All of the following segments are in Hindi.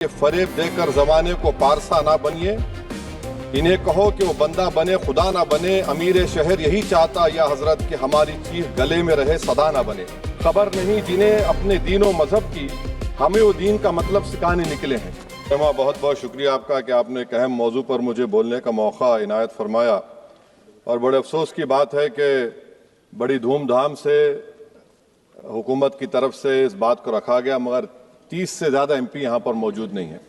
ये फरेब देकर जमाने को पारसा ना बनिए, इन्हें कहो कि वो बंदा बने खुदा ना बने। अमीर शहर यही चाहता या हजरत कि हमारी चीख गले में रहे सदा ना बने। खबर नहीं जिन्हें अपने दीनों मजहब की, हमें वो दीन का मतलब सिखाने निकले हैं। बहुत बहुत शुक्रिया आपका कि आपने एक अहम मौजू पर मुझे बोलने का मौका इनायत फरमाया। और बड़े अफसोस की बात है कि बड़ी धूमधाम से हुकूमत की तरफ से इस बात को रखा गया, मगर 30 से ज़्यादा एमपी यहाँ पर मौजूद नहीं है।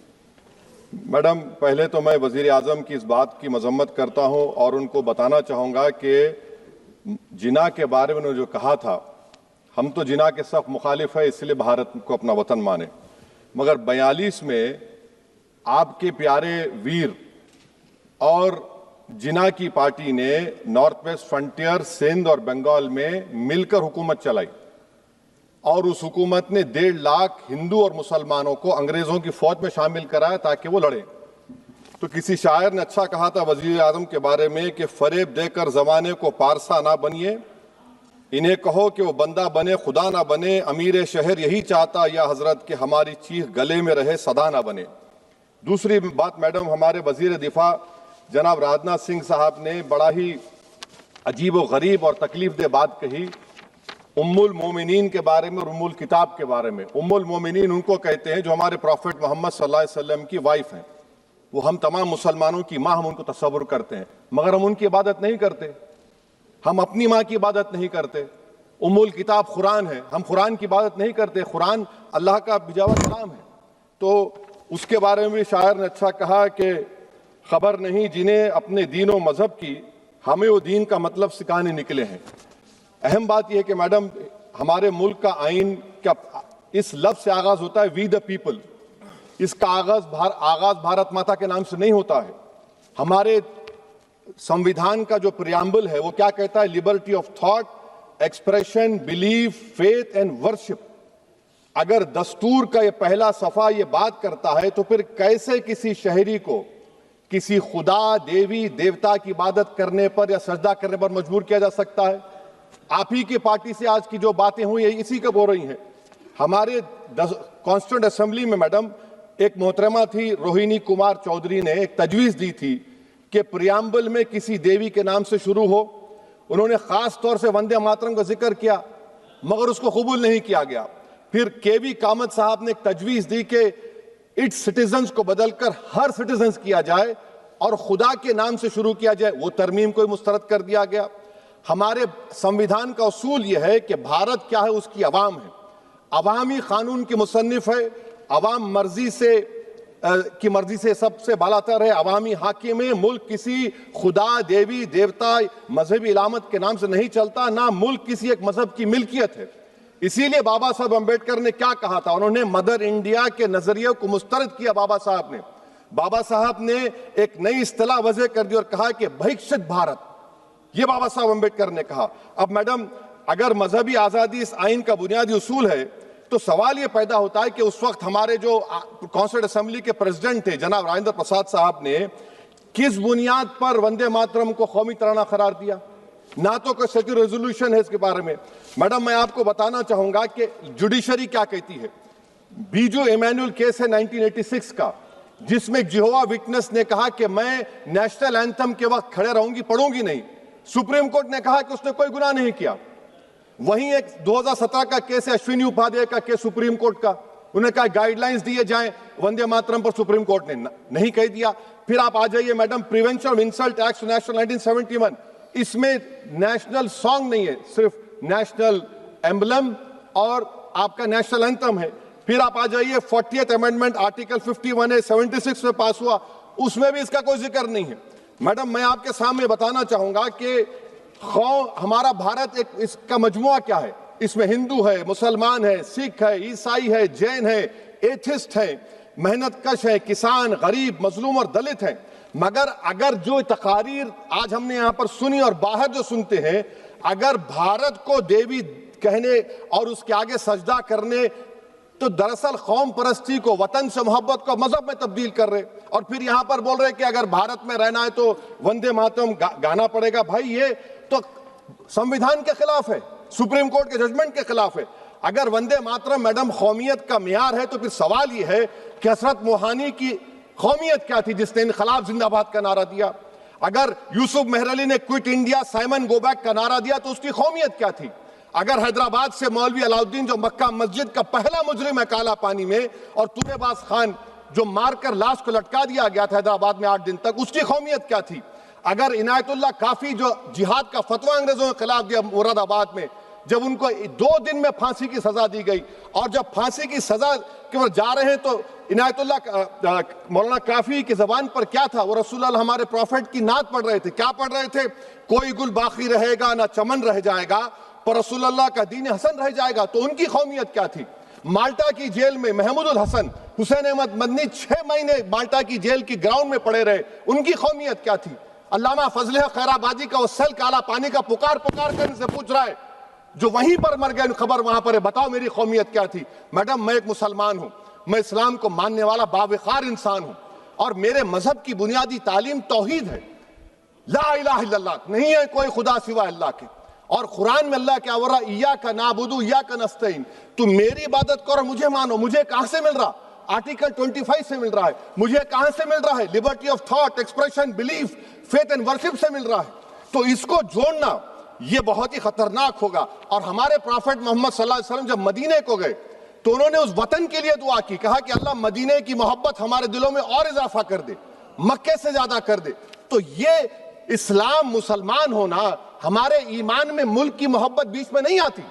मैडम, पहले तो मैं वज़ीर आज़म की इस बात की मजम्मत करता हूँ और उनको बताना चाहूँगा कि जिना के बारे में उन्होंने जो कहा था, हम तो जिना के सख्त मुखालिफ है, इसलिए भारत को अपना वतन माने। मगर 42 में आपके प्यारे वीर और जिना की पार्टी ने नॉर्थ वेस्ट फ्रंटियर, सिंध और बंगाल में मिलकर हुकूमत चलाई और उस हुकूमत ने 1.5 लाख हिंदू और मुसलमानों को अंग्रेजों की फौज में शामिल कराया ताकि वो लड़े। तो किसी शायर ने अच्छा कहा था वजीर आजम के बारे में कि फरेब देकर जमाने को पारसा ना बनिए, इन्हें कहो कि वो बंदा बने खुदा ना बने। अमीर शहर यही चाहता या हजरत कि हमारी चीख गले में रहे सदा ना बने। दूसरी बात मैडम, हमारे वजीर दिफा जनाब राजनाथ सिंह साहब ने बड़ा ही अजीब व गरीब और तकलीफ दे बात कही उम्मुल मोमिनीन के बारे में और उम्मुल किताब के बारे में। उम्मुल मोमिनीन उनको कहते हैं जो हमारे प्रॉफिट मोहम्मद सल्लल्लाहु अलैहि वसल्लम की वाइफ हैं। वो हम तमाम मुसलमानों की माँ, हम उनको तसव्वुर करते हैं, मगर हम उनकी इबादत नहीं करते। हम अपनी माँ की इबादत नहीं करते। उम्मुल किताब कुरान है, हम कुरान की इबादत नहीं करते। कुरान अल्लाह का भिजावा कलाम है। तो उसके बारे में भी शायर ने अच्छा कहा कि खबर नहीं जिन्हें अपने दीनों मजहब की, हमें वो दीन का मतलब सिखाने निकले हैं। अहम बात यह है कि मैडम, हमारे मुल्क का आइन क्या इस लफ्ज से आगाज होता है, वी द पीपल। इसका आगाज भारत माता के नाम से नहीं होता है। हमारे संविधान का जो प्रियम्बल है वो क्या कहता है? Liberty of thought, expression, belief, faith and worship. अगर दस्तूर का ये पहला सफा ये बात करता है तो फिर कैसे किसी शहरी को किसी खुदा, देवी, देवता की इबादत करने पर या सजदा करने पर मजबूर किया जा सकता है? आप ही की पार्टी से आज की जो बातें हुई है इसी कब हो रही हैं। हमारे कॉन्स्टिट्यूंट असेंबली में मैडम एक मोहतरमा थी रोहिणी कुमार चौधरी ने एक तजवीज दी थी कि प्रियम्बल में किसी देवी के नाम से शुरू हो। उन्होंने खास तौर से वंदे मातरम का जिक्र किया, मगर उसको कबूल नहीं किया गया। फिर केवी कामत साहब ने एक तजवीज दी कि इट्स सिटीजन्स को बदलकर हर सिटीजन्स किया जाए और खुदा के नाम से शुरू किया जाए। वो तरमीम को मुस्तरद कर दिया गया। हमारे संविधान का उसूल यह है कि भारत क्या है, उसकी अवाम है, अवामी कानून की मुसन्निफ है, अवाम की मर्जी से सबसे बालातर है, अवामी हाकिम है। मुल्क किसी खुदा, देवी, देवता, मजहबी इलामत के नाम से नहीं चलता, ना मुल्क किसी एक मजहब की मिल्कियत है। इसीलिए बाबा साहब अम्बेडकर ने क्या कहा था? उन्होंने मदर इंडिया के नजरिए को मुस्तरद किया। बाबा साहब ने एक नई इस्तिलाह वजह कर दी और कहा कि भिक्षित भारत, ये बाबा साहब अम्बेडकर ने कहा। अब मैडम, अगर मजहबी आजादी इस आइन का बुनियादी उसूल है तो सवाल यह पैदा होता है कि उस वक्त हमारे जो कॉन्स्टिट्यूंट असेंबली के प्रेसिडेंट थे जनाब राजेंद्र प्रसाद साहब ने किस बुनियाद पर वंदे मातरम को कौमी तराना करार दिया? ना तो कोई सेक्युलर रेजोल्यूशन है इसके बारे में। मैडम, मैं आपको बताना चाहूंगा कि जुडिशरी क्या कहती है। बीजू इमैनुअल केस है 1986 का, जिसमें जिहोवा विटनेस ने कहा कि मैं नेशनल एंथम के वक्त खड़े रहूंगी, पढ़ूंगी नहीं। सुप्रीम कोर्ट ने कहा कि उसने कोई गुनाह नहीं किया। वहीं एक 2017 का केस है अश्विनी उपाध्याय का केस सुप्रीम कोर्ट का, उन्हें कहा गाइडलाइंस दिए जाएं वंदे मातरम पर, सुप्रीम कोर्ट ने नहीं कह दिया। फिर आप आ जाइए madam, prevention of insult act national 1971, इसमें नेशनल सॉन्ग नहीं है, सिर्फ नेशनल एम्बलम और आपका नेशनल एंथम है। फिर आप आ जाइए 40th अमेंडमेंट आर्टिकल 51 है, 76 में पास हुआ, उसमें भी इसका कोई जिक्र नहीं है। मैडम, मैं आपके सामने बताना चाहूंगा कि हमारा भारत एक इसका मजमुआ क्या है। इसमें हिंदू है, मुसलमान है, सिख है, ईसाई है, जैन है, एथिस्ट है, मेहनत कश है, किसान, गरीब, मजलूम और दलित है। मगर अगर जो तकारीर आज हमने यहां पर सुनी और बाहर जो सुनते हैं, अगर भारत को देवी कहने और उसके आगे सजदा करने, तो दरअसल कौम परस्ती को, वतन से मोहब्बत को मजहब में तब्दील कर रहे और फिर यहां पर बोल रहे कि अगर भारत में रहना है तो वंदे मातरम गाना पड़ेगा। भाई, ये तो संविधान के खिलाफ है, सुप्रीम कोर्ट के जजमेंट के खिलाफ है। अगर वंदे मातरम मैडम कौमियत का मियार है तो फिर सवाल यह है कि हसरत मोहानी की कौमियत क्या थी जिसने इनकलाब जिंदाबाद का नारा दिया? अगर यूसुफ मेहरली ने quit India Simon go back का नारा दिया तो उसकी कौमियत क्या थी? अगर हैदराबाद से मौलवी अलाउद्दीन जो मक्का मस्जिद का पहला मुजरिम है काला पानी में, और तूरेबाज खान जो मारकर लाश को लटका दिया गया था हैदराबाद में 8 दिन तक, उसकी कौमियत क्या थी? अगर इनायतुल्लाह काफी जो जिहाद का फतवा अंग्रेजों के खिलाफ दिया मुरादाबाद में, जब उनको 2 दिन में फांसी की सजा दी गई, और जब फांसी की सजा के ओर जा रहे हैं तो इनायतुल्लाह मौलाना काफी की जबान पर क्या था? वो रसूलुल्लाह हमारे प्रॉफिट की नात पढ़ रहे थे। क्या पढ़ रहे थे? कोई गुल बाकी रहेगा ना चमन रह जाएगा, पर रसूलुल्लाह का दीन हसन रह जाएगा। तो उनकी कौमियत क्या थी? माल्टा की जेल में महमूदुल हसन, हुसैन अहमद मदनी 6 महीने माल्टा की जेल की ग्राउंड में पड़े रहे, उनकी कौमियत क्या थी? अल्लामा फजल खैराबादी का वो सेल काला पानी का पुकार पुकार कर इनसे पूछ रहा है जो वहीं पर मर गए, खबर वहां पर है, बताओ मेरी कौमियत क्या थी? मैडम, मैं एक मुसलमान हूं, मैं इस्लाम को मानने वाला बावकार इंसान हूं, और मेरे मजहब की बुनियादी तालीम तौहीद है, ला इलाहा इल्लल्लाह, नहीं है कोई खुदा सिवा अल्लाह के। और कुरान में अल्लाह क्या बोल रहा? इय्याका नाबुदु इय्याका नस्तईन, तुम मेरी इबादत करो, मुझे मानो। मुझे कहां से मिल रहा? आर्टिकल 25 से मिल रहा है। मुझे कहां से मिल रहा है? Liberty of thought, expression, belief, faith and worship से मिल रहा है। तो इसको जोड़ना ये बहुत ही खतरनाक होगा। और हमारे प्रॉफिट मोहम्मद सल्लल्लाहु अलैहि वसल्लम जब मदीने को गए तो उन्होंने उस वतन के लिए दुआ की, कहा कि अल्लाह मदीने की मोहब्बत हमारे दिलों में और इजाफा कर दे, मक्के से ज्यादा कर दे। तो ये इस्लाम, मुसलमान होना, हमारे ईमान में मुल्क की मोहब्बत बीच में नहीं आती,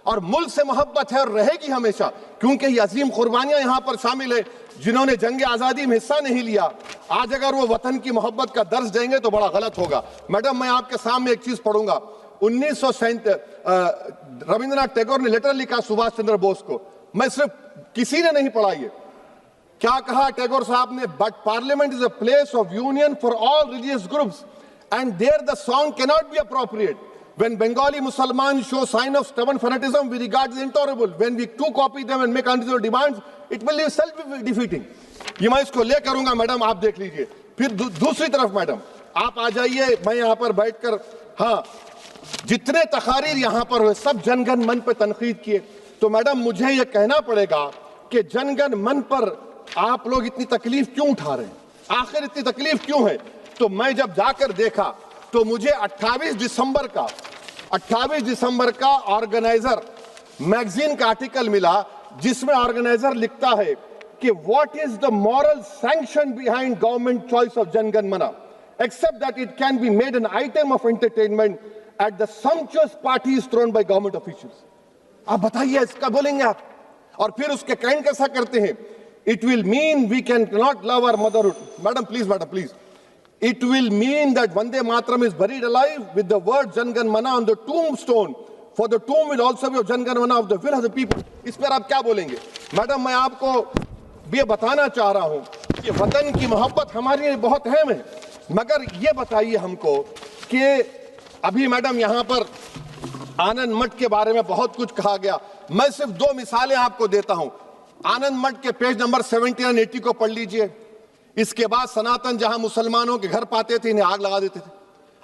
और मुल्क से मोहब्बत है और रहेगी हमेशा, क्योंकि ये अजीम कुर्बानियां यहां पर शामिल है जिन्होंने जंग आजादी में हिस्सा नहीं लिया। आज अगर वो वतन की मोहब्बत का दर्ज देंगे तो बड़ा गलत होगा। मैडम, मैं आपके सामने एक चीज पढ़ूंगा। 1937 रविंद्रनाथ टैगोर ने लेटर लिखा सुभाष चंद्र बोस को। मैं सिर्फ, किसी ने नहीं पढ़ा ये। क्या कहा टैगोर साहब ने? But parliament is a place of union for all religious groups and there the song cannot be appropriate. When Bengali Muslims show sign of stubborn fanaticism, we regard it intolerable. When we too copy them and make unreasonable demands, it will be self-defeating. ये मैं इसको ले करूंगा मैडम, आप देख लीजिए। फिर दूसरी तरफ मैडम आप आ जाइए, मैं यहाँ पर बैठकर, हाँ, जितने तकारीर यहाँ पर हुए सब जनगण मन पर तनकीद किए। तो मैडम मुझे ये कहना पड़ेगा कि जनगण मन पर आप लोग इतनी तकलीफ क्यों उठा रहे हैं? आखिर इतनी तकलीफ क्यों है? तो मैं जब जाकर देखा तो मुझे 28 दिसंबर का ऑर्गेनाइजर मैगजीन का आर्टिकल मिला, जिसमें ऑर्गेनाइजर लिखता है कि what is the moral sanction behind government choice of Jana Gana Mana, except that it can be made an item of entertainment at the sumptuous parties thrown by government officials। आप बताइए, इसका बोलेंगे आप? और फिर उसके काइंड कैसा करते हैं? It will mean we can not love our motherhood. Madam please, it will mean that Vande Mataram is buried alive with the word Jan Gan Mana on the tombstone, for the tomb will also be of Jan Gan Mana of the will of the people। इस पर आप क्या बोलेंगे? मैडम, मैं आपको ये बताना चाह रहा हूं कि वतन की मोहब्बत हमारे लिए बहुत अहम है, मगर ये बताइए हमको कि अभी मैडम यहाँ पर आनंद मठ के बारे में बहुत कुछ कहा गया। मैं सिर्फ 2 मिसालें आपको देता हूं। आनंद मठ के पेज नंबर 70 और 80 को पढ़ लीजिए। इसके बाद सनातन जहां मुसलमानों के घर पाते थे, इन्हें आग लगा देते थे।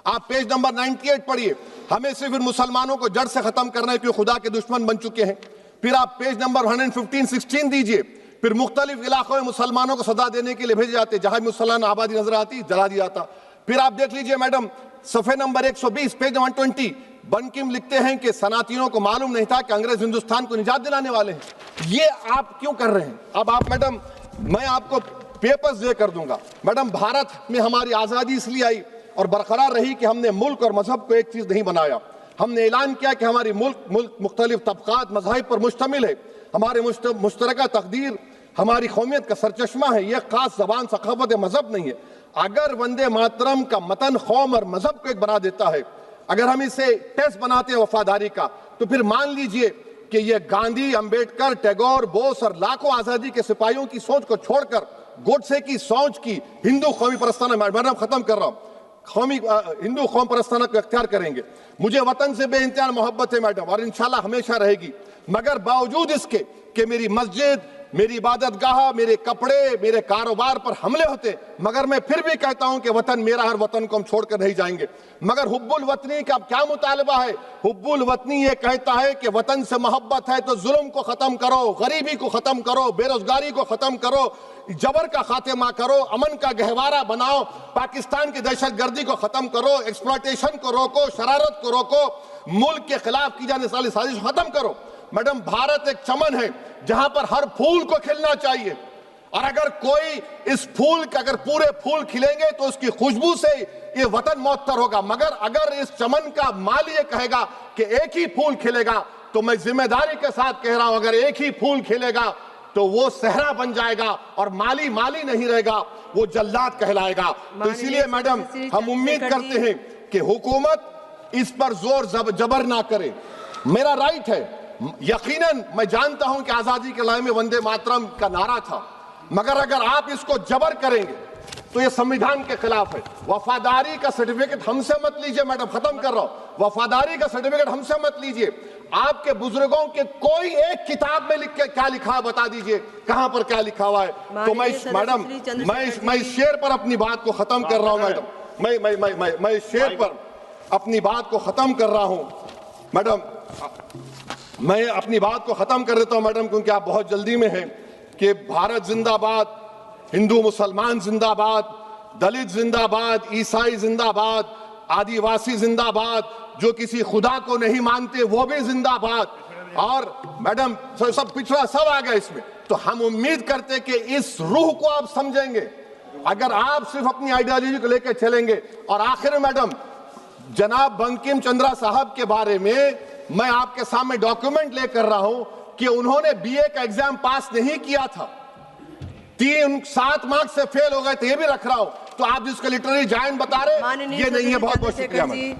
आप पेज नंबर 98 पढ़िए। हमें सिर्फ इन मुसलमानों को जड़ से खत्म करना है क्योंकि खुदा के दुश्मन बन चुके हैं। फिर आप पेज नंबर 115-16 दीजिए। फिर मुख्तलिफ इलाकों में मुसलमानों को सदा देने के लिए भेजे जाते, जहां मुसलमान आबादी नजर आती जला दिया जाता। फिर आप देख लीजिए मैडम, सफे नंबर 120 पेज 120, बंकिम लिखते हैं कि सनातियों को मालूम नहीं था कि अंग्रेज हिंदुस्तान को निजात दिलाने वाले हैं। ये आप क्यों कर रहे हैं? अब आप मैडम, मैं आपको पेपर्स दे कर दूंगा। मैडम, भारत में हमारी आजादी इसलिए आई और बरकरार रही कि हमने मुल्क और मजहब को एक चीज नहीं बनाया। हमने ऐलान किया कि हमारी मुल्क मुख्तलिफ तबकात मज़ाहिब पर मुश्तमिल है। हमारे मुश्तरका तकदीर हमारी कौमियत का सरचश्मा है। यह खास जबान, सकाफत, मजहब नहीं है। अगर वंदे मातरम का मतन कौम और मजहब को एक बना देता है, अगर हम इसे टेस्ट बनाते हैं वफादारी का, तो फिर मान लीजिए कि यह गांधी, अंबेडकर, टैगोर, बोस और लाखों आजादी के सिपाहियों की सोच को छोड़कर गोडसे की सोच की हिंदू कौमी परस्ताना, मैडम खत्म कर रहा हूं, कौमी हिंदू कौम परस्ताना को अख्तियार करेंगे। मुझे वतन से बेइंतहा मोहब्बत है मैडम, और इंशाल्लाह हमेशा रहेगी, मगर बावजूद इसके कि मेरी मस्जिद, मेरी इबादतगाह, मेरे कपड़े, मेरे कारोबार पर हमले होते, मगर मैं फिर भी कहता हूं कि वतन मेरा हर वतन को हम छोड़कर नहीं जाएंगे। मगर हुब्बुल वतनी का क्या मुतालबा है? हुब्बुल वतनी ये कहता है कि वतन से मोहब्बत है तो जुल्म को खत्म करो, गरीबी को खत्म करो, बेरोजगारी को खत्म करो, जबर का खात्मा करो, अमन का गहवारा बनाओ, पाकिस्तान की दहशतगर्दी को खत्म करो, एक्सप्लॉयटेशन को रोको, शरारत को रोको, मुल्क के खिलाफ की जाने वाली साजिश खत्म करो। मैडम, भारत एक चमन है जहां पर हर फूल को खिलना चाहिए, और अगर कोई इस फूल के अगर पूरे फूल खिलेंगे तो उसकी खुशबू से ये वतन मौतर होगा। मगर अगर इस चमन का माली ये कहेगा कि एक ही फूल खिलेगा, तो मैं जिम्मेदारी के साथ कह रहा हूं, अगर एक ही फूल खिलेगा तो वो सहरा बन जाएगा और माली माली नहीं रहेगा, वो जल्लाद कहलाएगा। तो इसीलिए मैडम, हम उम्मीद करते हैं कि हुकूमत इस पर जोर जबर ना करे। मेरा राइट है, यकीनन मैं जानता हूं कि आजादी के लड़ाई में वंदे मातरम का नारा था, मगर अगर आप इसको जबर करेंगे तो ये संविधान के खिलाफ है। वफादारी का सर्टिफिकेट हमसे मत लीजिए मैडम, खत्म कर रहा हूं, वफादारी का सर्टिफिकेट हमसे मत लीजिए। आपके बुजुर्गों के कोई एक किताब में लिख के क्या लिखा है बता दीजिए, कहां पर क्या लिखा हुआ है। तो मैं मैडम, मैं इस शेर पर अपनी बात को खत्म कर रहा हूं मैडम, मैं इस शेर पर अपनी बात को खत्म कर रहा हूं मैडम, मैं अपनी बात को खत्म कर देता हूं मैडम, क्योंकि आप बहुत जल्दी में हैं। कि भारत जिंदाबाद, हिंदू मुसलमान जिंदाबाद, दलित जिंदाबाद, ईसाई जिंदाबाद, आदिवासी जिंदाबाद, जो किसी खुदा को नहीं मानते वो भी जिंदाबाद, और मैडम सब पिछड़ा सब आ गया इसमें। तो हम उम्मीद करते कि इस रूह को आप समझेंगे अगर आप सिर्फ अपनी आइडियोलॉजी को लेकर चलेंगे। और आखिर में मैडम, जनाब बंकिम चंद्रा साहब के बारे में मैं आपके सामने डॉक्यूमेंट लेकर रहा हूं कि उन्होंने बीए का एग्जाम पास नहीं किया था, 7 मार्क्स से फेल हो गए थे, ये भी रख रहा हूं। तो आप जिसको लिटरेरी जायंट बता रहे, ये नहीं है। बहुत बहुत शुक्रिया मैडम।